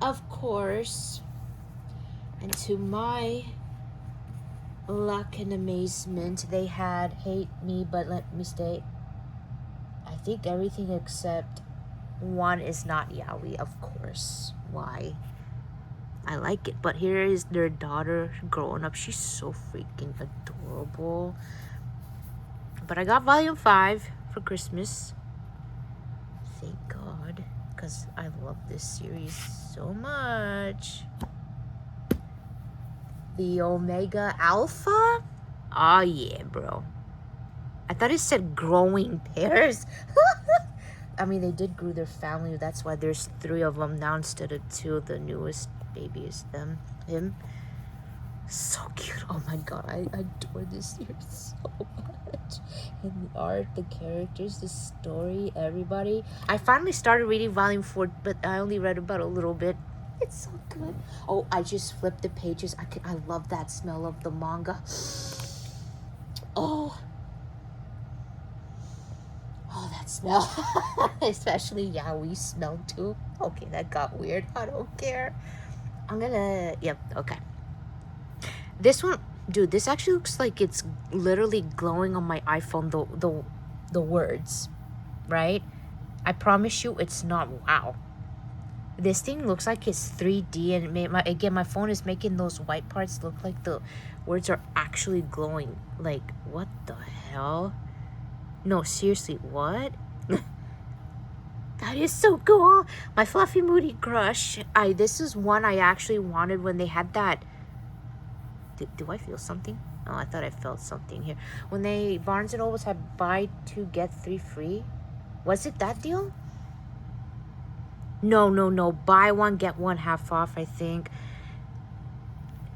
Of course. And to my luck and amazement, they had Hate Me But Let Me Stay. I think everything except one is not yaoi, of course. Why? I like it. But here is their daughter growing up. She's so freaking adorable. But I got volume 5 for Christmas. Thank God. Because I love this series so much. The Omega Alpha? Oh yeah, bro. I thought it said growing pairs. I mean, they did grow their family. That's why there's 3 of them now instead of 2. The newest baby is him. So cute. Oh my god, I adore this series so much. And the art, the characters, the story, everybody. I finally started reading volume 4, but I only read about a little bit. It's so good. Oh, I just flipped the pages. I love that smell of the manga. Oh, that smell. Especially yaoi smell too. Okay, that got weird. I don't care. I'm gonna... Yep, okay. This one... Dude, this actually looks like it's literally glowing on my iPhone, the words. Right? I promise you it's not. Wow. This thing looks like it's 3D, and again, my phone is making those white parts look like the words are actually glowing. Like, what the hell? No, seriously, what? That is so cool. My fluffy moody crush. This is one I actually wanted when they had that. Do I feel something? Oh, I thought I felt something here. When they Barnes and Nobles had buy 2 get 3 free. Was it that deal? No. Buy 1 get 1 half off. I think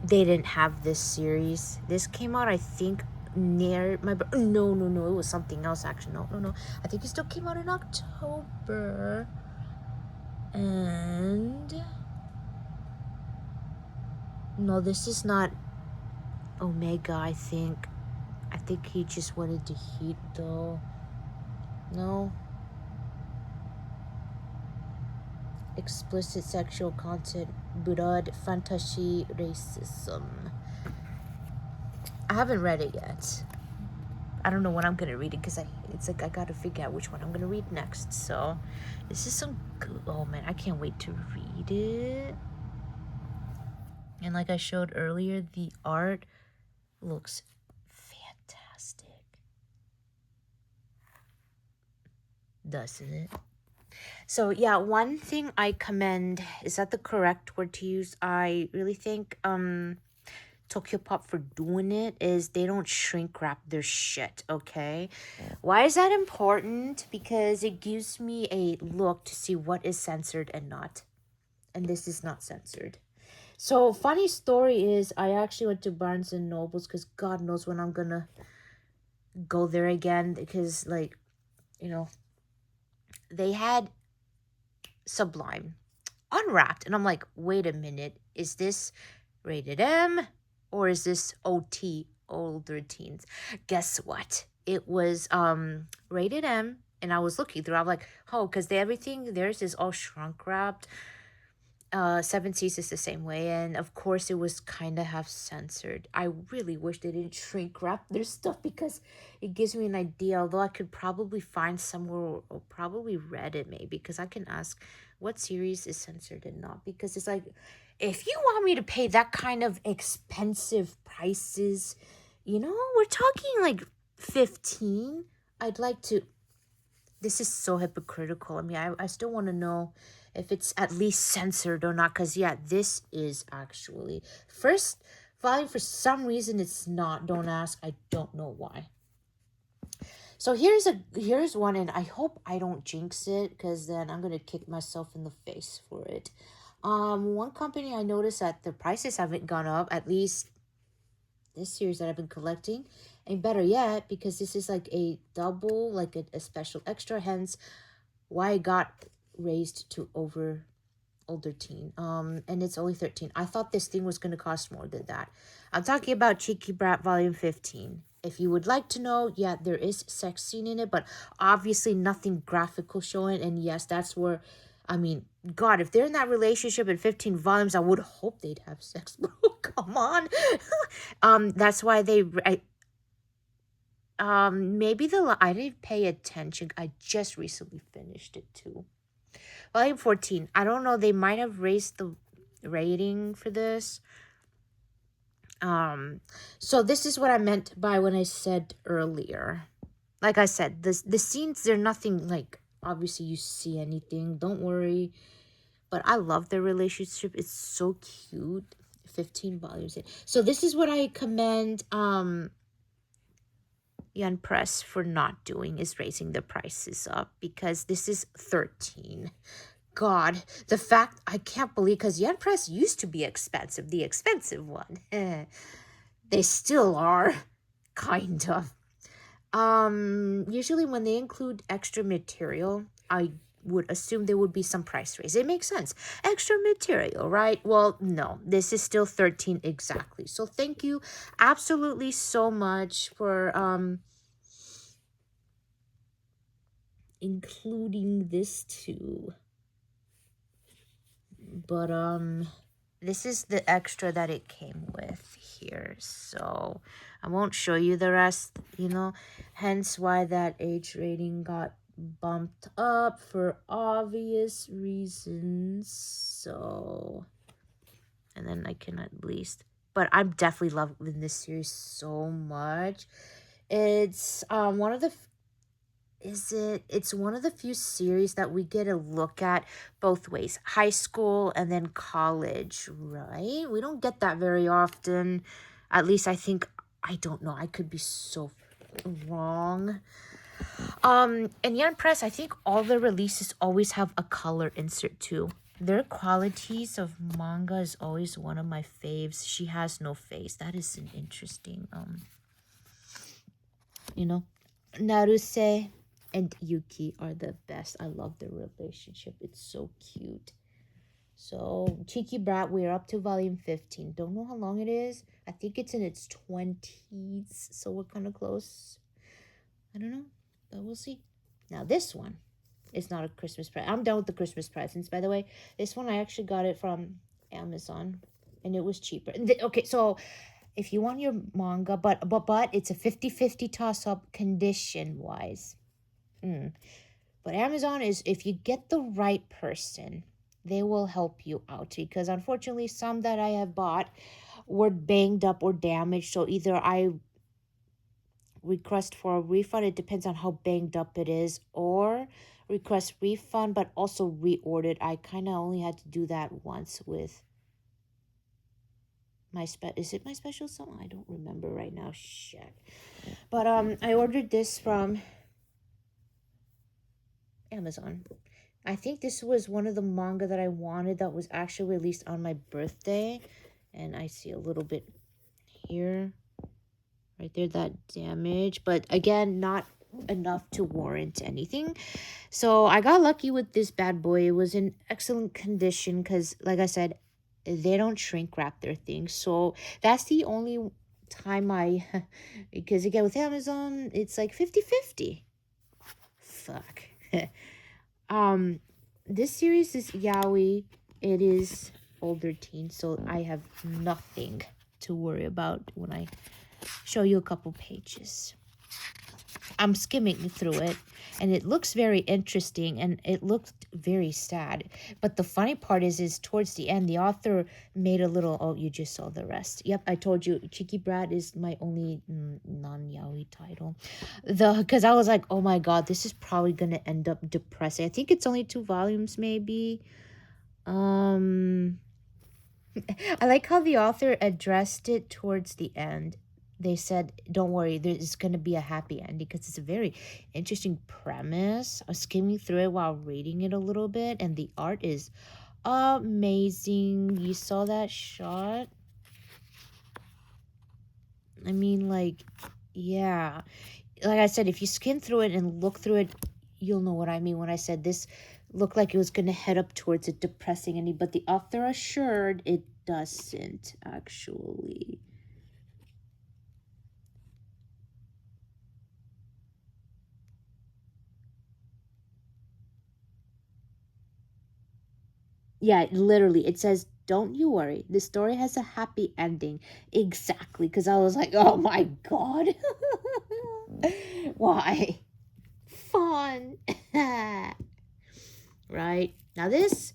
they didn't have this series. This came out, I think, near my... No. It was something else, actually. No. I think it still came out in October. And... No, this is not Omega, I think. I think he just wanted to heat, though. No. Explicit sexual content, blood, fantasy, racism. I haven't read it yet. I don't know when I'm gonna read it because it's like I gotta figure out which one I'm gonna read next. So this is some good... Oh man, I can't wait to read it. And like I showed earlier, the art looks fantastic. doesn't it? So yeah, one thing I commend, is that the correct word to use? I really think Tokyo Pop for doing it is they don't shrink wrap their shit, okay? Why is that important? Because it gives me a look to see what is censored and not. And this is not censored. So funny story is I actually went to Barnes and Nobles because God knows when I'm gonna go there again, because like, you know, they had Sublime unwrapped, and I'm like, wait a minute, is this rated M or is this OT, older teens? Guess what? It was rated M, and I was looking through. I'm like, oh, because everything theirs is all shrunk wrapped. Seven Seas is the same way, and of course it was kind of half censored. I really wish they didn't shrink wrap their stuff because it gives me an idea, although I could probably find somewhere, or probably Reddit maybe, because I can ask what series is censored and not, because it's like, if you want me to pay that kind of expensive prices, you know, we're talking like 15, I'd like to. This is so hypocritical. I mean, I still want to know if it's at least censored or not, because yeah, this is actually first volume. For some reason it's not. Don't ask, I don't know why. So here's one, and I hope I don't jinx it, because then I'm gonna kick myself in the face for it. One company I noticed that the prices haven't gone up, at least this series that I've been collecting, and better yet, because this is like a double, like a special extra, hence why it got raised to over older teen. And it's only 13. I thought this thing was going to cost more than that. I'm talking about Cheeky Brat Volume 15. If you would like to know, yeah, there is sex scene in it, but obviously nothing graphical showing. And yes, that's where, I mean, God, if they're in that relationship in 15 volumes, I would hope they'd have sex, bro. Come on. That's why maybe I didn't pay attention. I just recently finished it too. Volume 14. I don't know. They might have raised the rating for this. So this is what I meant by when I said earlier. Like I said, the scenes, they're nothing like, obviously you see anything. Don't worry. But I love their relationship. It's so cute. 15 volumes in. So this is what I commend Yen Press for not doing, is raising the prices up, because this is 13. God, the fact, I can't believe, because Yen Press used to be expensive, the expensive one. They still are, kind of. Usually when they include extra material, I would assume there would be some price raise. It makes sense. Extra material, right? Well, no, this is still 13 exactly. So thank you absolutely so much for including this too. But this is the extra that it came with here, so I won't show you the rest, you know, hence why that age rating got bumped up for obvious reasons. So, and then I can at least, but I'm definitely loving this series so much. It's one of the it's one of the few series that we get a look at both ways, high school and then college, right? We don't get that very often. At least I think, I don't know, I could be so wrong. And Yan Press, I think all the releases always have a color insert too. Their qualities of manga is always one of my faves. She has no face. That is an interesting you know, Naruse and Yuki are the best. I love their relationship. It's so cute. So, Cheeky Brat, we're up to volume 15. Don't know how long it is. I think it's in its 20s. So, we're kind of close. I don't know, but we'll see. Now, this one is not a Christmas present. I'm done with the Christmas presents, by the way. This one, I actually got it from Amazon, and it was cheaper. Okay, so if you want your manga, but it's a 50-50 toss-up condition-wise. But Amazon is, if you get the right person, they will help you out, because unfortunately some that I have bought were banged up or damaged. So either I request for a refund, it depends on how banged up it is, or request refund, but also reordered. I kind of only had to do that once with my is it my special song? I don't remember right now. Shit. But I ordered this from Amazon. I think this was one of the manga that I wanted that was actually released on my birthday. And I see a little bit here, right there, that damage. But again, not enough to warrant anything. So I got lucky with this bad boy. It was in excellent condition because, like I said, they don't shrink wrap their things. So that's the only time because again, with Amazon, it's like 50-50. Fuck. This series is yaoi. It is older teen, so I have nothing to worry about when I show you a couple pages. I'm skimming through it, and it looks very interesting, and it looked very sad. But the funny part is towards the end, the author made a little. Oh, you just saw the rest. Yep, I told you, Cheeky Brat is my only non-yaoi title. Because I was like, oh my god, this is probably gonna end up depressing. I think it's only 2 volumes, maybe. I like how the author addressed it towards the end. They said, don't worry, there's going to be a happy ending because it's a very interesting premise. I was skimming through it while reading it a little bit, and the art is amazing. You saw that shot? I mean, like, yeah. Like I said, if you skim through it and look through it, you'll know what I mean when I said this looked like it was going to head up towards a depressing ending, but the author assured it doesn't, actually. Yeah, literally, it says, don't you worry, the story has a happy ending. Exactly, because I was like, oh my god. Why? Fun. Right? Now, this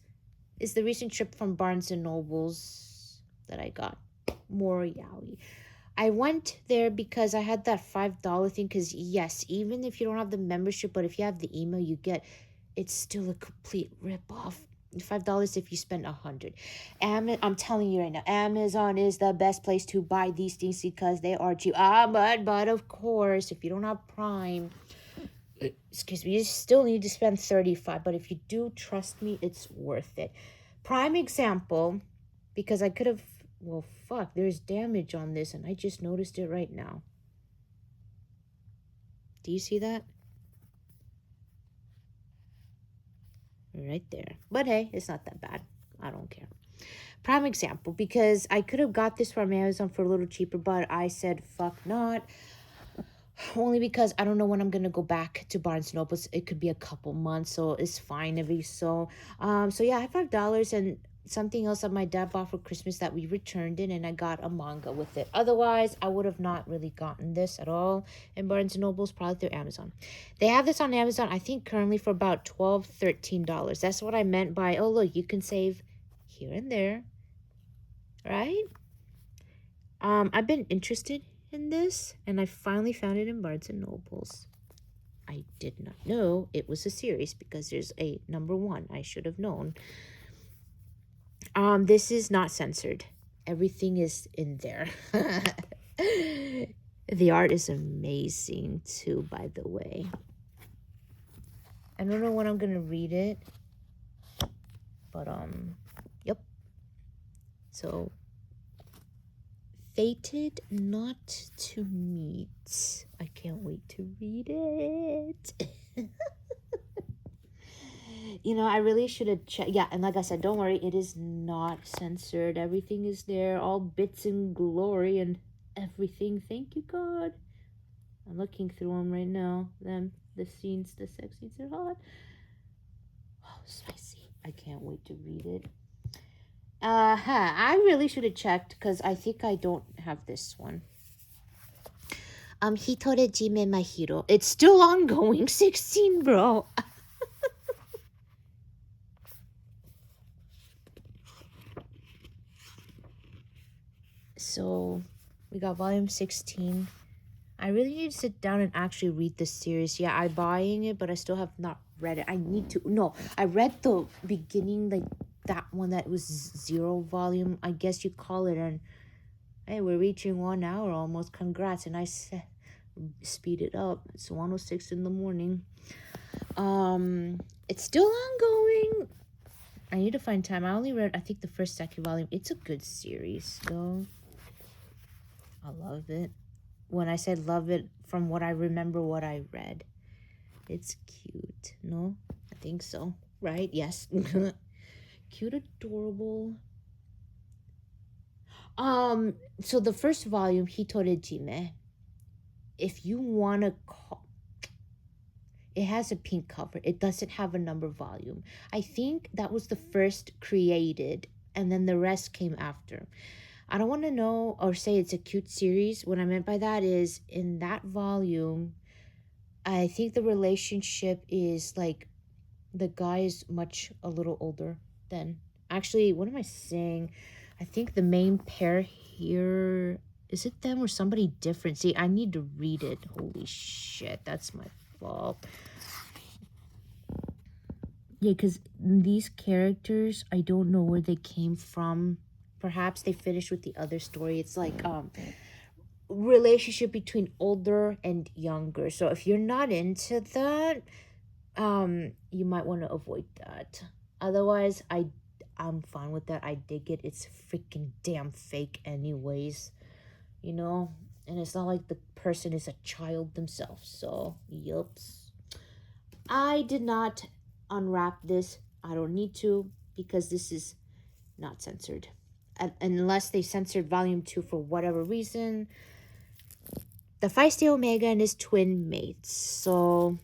is the recent trip from Barnes and Nobles that I got. More yaoi. I went there because I had that $5 thing. Because, yes, even if you don't have the membership, but if you have the email, you get, it's still a complete rip-off. $5 if you spend 100. I'm telling you right now, Amazon is the best place to buy these things because they are cheap. But of course, if you don't have Prime, excuse me, you still need to spend 35. But if you do, trust me, it's worth it. Prime example, because I could have, well, fuck, there's damage on this, and I just noticed it right now. Do you see that? Right there. But hey, it's not that bad. I don't care. Prime example, because I could have got this from Amazon for a little cheaper, but I said fuck not. Only because I don't know when I'm gonna go back to Barnes & Noble. It could be a couple months, so it's fine if you so. So yeah, I had $5 and something else that my dad bought for Christmas that we returned it, and I got a manga with it. Otherwise, I would have not really gotten this at all in Barnes & Noble's, probably through Amazon. They have this on Amazon, I think currently for about $12, $13. That's what I meant by, oh look, you can save here and there, right? I've been interested in this, and I finally found it in Barnes and Nobles. I did not know it was a series because there's a number 1. I should have known. This is not censored. Everything is in there. The art is amazing too, by the way. I don't know when I'm gonna read it, but yep. So, fated not to meet. I can't wait to read it. You know, I really should have checked. Yeah, and like I said, don't worry, it is not censored. Everything is there, all bits and glory and everything. Thank you, God. I'm looking through them right now. The scenes, the sex scenes are hot. Oh, spicy. I can't wait to read it. I really should have checked because I think I don't have this one. Hitore Jime My Hero. It's still ongoing. 16, bro. So, we got volume 16. I really need to sit down and actually read this series. Yeah, I'm buying it, but I still have not read it. I need to. No, I read the beginning, like that one that was 0 volume. I guess you call it. And hey, we're reaching 1 hour almost. Congrats. And I said, speed it up. It's 1:06 in the morning. It's still ongoing. I need to find time. I only read, I think, the first, second volume. It's a good series, though. I love it. When I said love it, from what I remember what I read. It's cute, no? I think so, right? Yes. Cute, adorable. So the first volume, Hitorejime, if you want to call, it has a pink cover. It doesn't have a number volume. I think that was the first created, and then the rest came after. I don't want to know or say it's a cute series. What I meant by that is, in that volume, I think the relationship is like the guy is a little older than. Actually, what am I saying? I think the main pair here, is it them or somebody different? See, I need to read it. Holy shit, that's my fault. Yeah, because these characters, I don't know where they came from. Perhaps they finished with the other story. It's like relationship between older and younger. So if you're not into that, you might want to avoid that. Otherwise, I'm fine with that. I dig it. It's freaking damn fake anyways, you know? And it's not like the person is a child themselves. So, yups. I did not unwrap this. I don't need to, because this is not censored. Unless they censored volume 2 for whatever reason. The Feisty Omega and his twin mates. So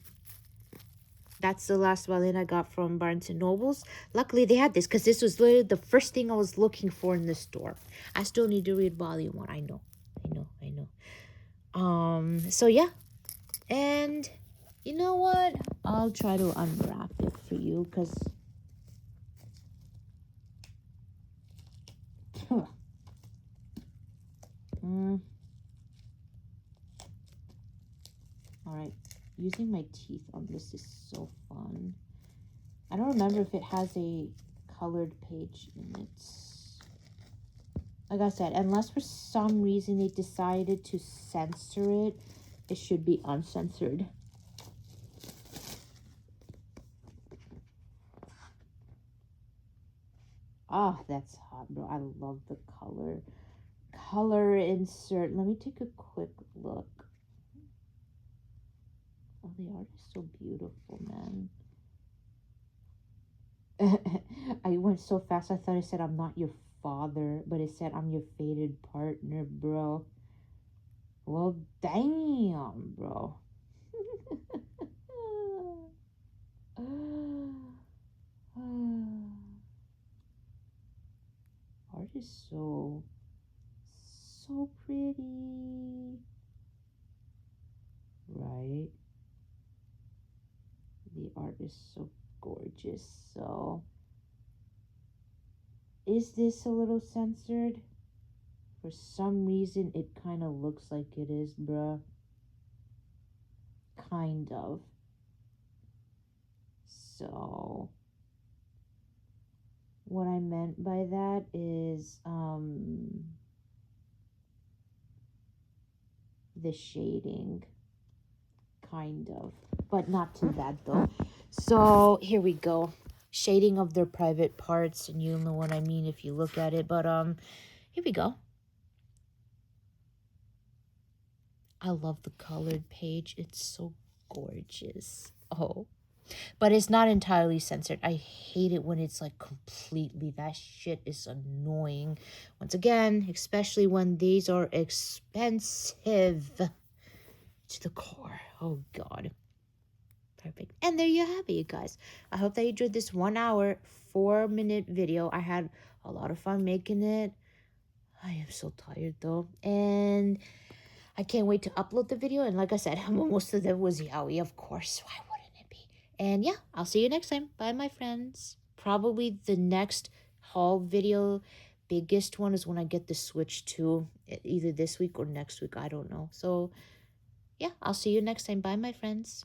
that's the last violin I got from Barnes & Nobles. Luckily, they had this, because this was literally the first thing I was looking for in the store. I still need to read volume 1. I know. So yeah. And you know what? I'll try to unwrap it for you, because Alright. Using my teeth on this is so fun. I don't remember if it has a colored page in it. Like I said, unless for some reason they decided to censor it, it should be uncensored. Oh, that's hot, bro. I love the color. Color insert. Let me take a quick look. Oh, the art is so beautiful, man. I went so fast, I thought it said, I'm not your father, but it said, I'm your fated partner, bro. Well, damn, bro. Art is so pretty. Right? The art is so gorgeous. So, is this a little censored? For some reason, it kind of looks like it is, bruh. Kind of. So, what I meant by that is, the shading. Kind of. But not too bad, though. So, here we go. Shading of their private parts, and you'll know what I mean if you look at it. But, here we go. I love the colored page. It's so gorgeous. Oh. But it's not entirely censored. I hate it when it's like completely. That shit is annoying. Once again, especially when these are expensive to the core. Oh, God. Perfect. And there you have it, you guys. I hope that you enjoyed this 1 hour, 4-minute video. I had a lot of fun making it. I am so tired, though. And I can't wait to upload the video. And like I said, most of them was yaoi, of course. Why wouldn't it be? And yeah, I'll see you next time. Bye, my friends. Probably the next haul video, biggest one, is when I get the Switch 2. Either this week or next week. I don't know. So yeah, I'll see you next time. Bye, my friends.